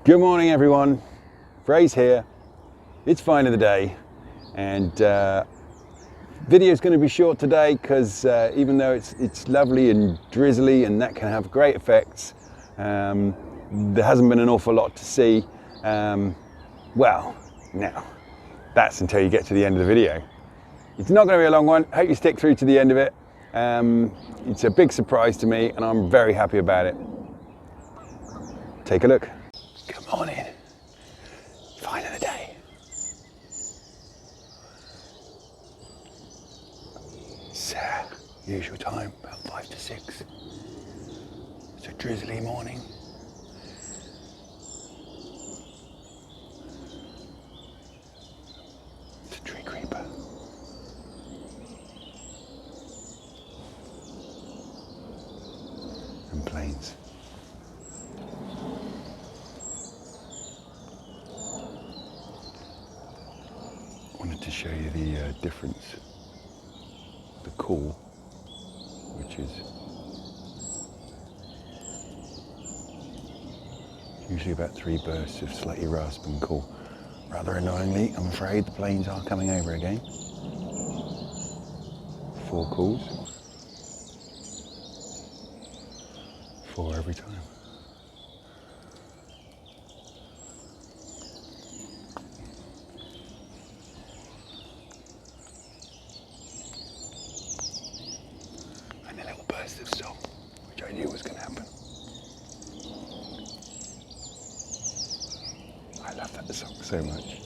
Good morning everyone, Frey's here. It's fine of the day and video is going to be short today because even though it's lovely and drizzly and that can have great effects, there hasn't been an awful lot to see. Well, now that's until you get to the end of the video. It's not going to be a long one. Hope you stick through to the end of it. It's a big surprise to me and I'm very happy about it. Take a look. Good morning. Fine of the day. It's usual time, about 5 to 6. It's a drizzly morning. It's a Treecreeper. And planes. Wanted to show you the difference, the call, which is usually about 3 bursts of slightly rasping call. Rather annoyingly, I'm afraid the planes are coming over again. 4 calls, 4 every time. Of song, which I knew was going to happen. I love that song so much.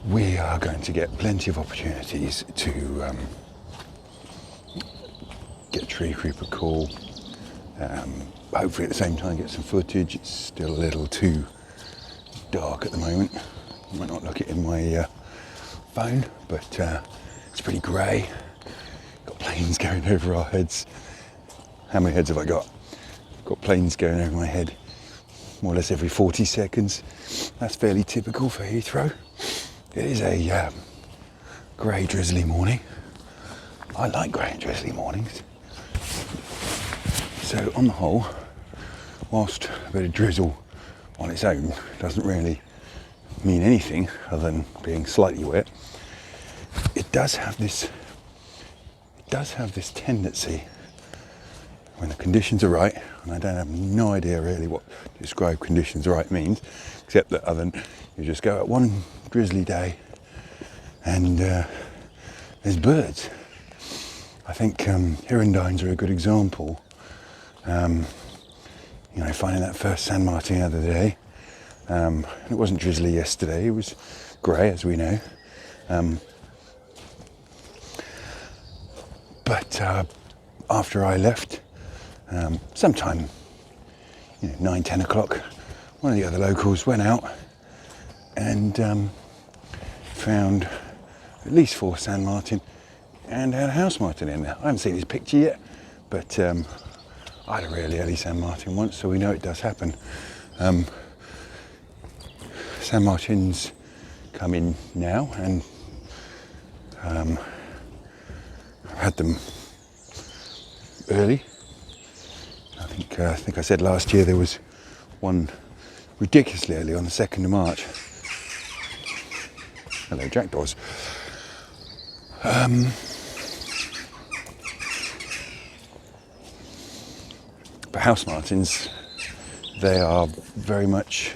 We are going to get plenty of opportunities to get a Treecreeper call. Hopefully at the same time get some footage. It's still a little too dark at the moment. You might not look it in my phone, but it's pretty grey. Got planes going over our heads. How many heads have I got? Got planes going over my head more or less every 40 seconds. That's fairly typical for Heathrow. It is a grey, drizzly morning. I like grey and drizzly mornings. So on the whole, whilst a bit of drizzle on its own doesn't really mean anything other than being slightly wet, it does have this tendency, when the conditions are right, and I have no idea really what to describe conditions right means, except that other than you just go out one drizzly day and there's birds. I think hirundines are a good example. You know, finding that first sand martin the other day. It wasn't drizzly yesterday, it was grey as we know. But after I left, sometime 9-10 o'clock, one of the other locals went out and found at least 4 sand martin and had a house martin in there. I haven't seen his picture yet, but I had a really early sand martin once, so we know it does happen. Sand martins come in now, and I've had them early. I think I said last year there was one ridiculously early on the 2nd of March. Hello, jackdaws. But house martins, they are very much.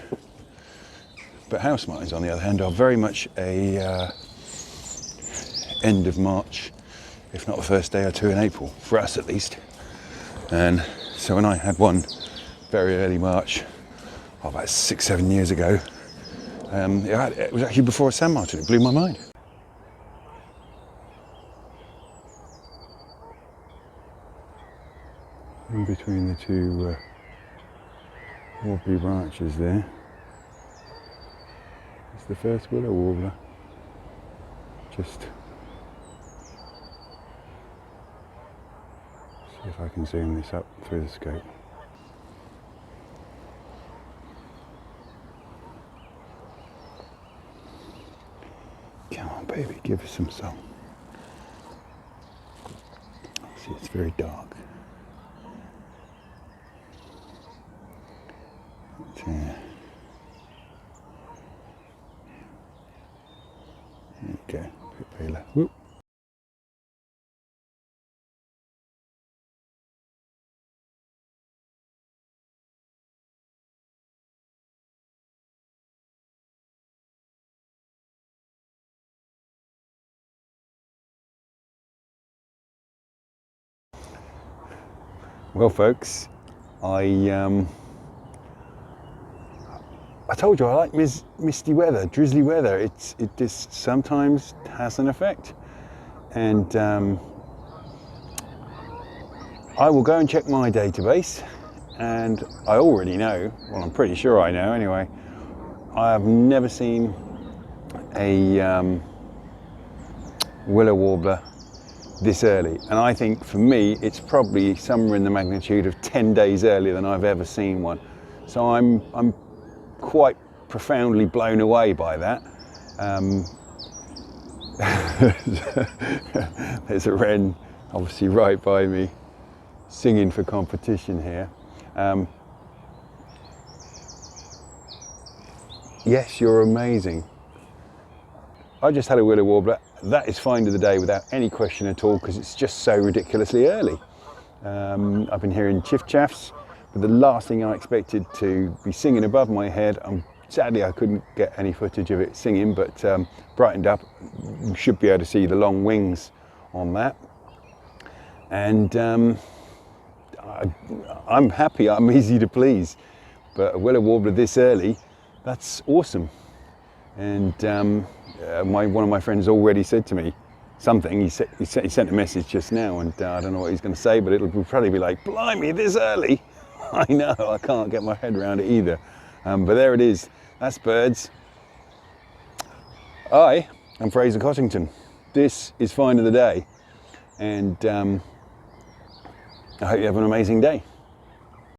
But house martins, on the other hand, are very much a end of March, if not the first day or two in April, for us at least. And so when I had one very early March, about 6-7 years ago, It was actually before a sand martin. It blew my mind. In between the two wobbly branches there is the first willow warbler. Just see if I can zoom this up through the scope. Come on, baby, give us some song. See, it's very dark. There you go, a bit paler. Whoop. Well, folks, I told you I like misty weather, drizzly weather. It just sometimes has an effect, and I will go and check my database, and I already know. Well, I'm pretty sure I know anyway. I have never seen a willow warbler this early, and I think for me it's probably somewhere in the magnitude of 10 days earlier than I've ever seen one. So I'm quite profoundly blown away by that. There's a wren obviously right by me singing for competition here. Yes, you're amazing. I just had a willow warbler. That is find of the day without any question at all, because it's just so ridiculously early. I've been hearing chiff-chaffs, but the last thing I expected to be singing above my head. Sadly, I couldn't get any footage of it singing, but brightened up. You should be able to see the long wings on that. And I'm happy, I'm easy to please. But a willow warbler this early, that's awesome. And one of my friends already said to me something. He sent a message just now, and I don't know what he's going to say, but it'll probably be like, blimey, this early. I know, I can't get my head around it either. But there it is. That's birds. I am Fraser Cottington. This is Find of the Day, and I hope you have an amazing day.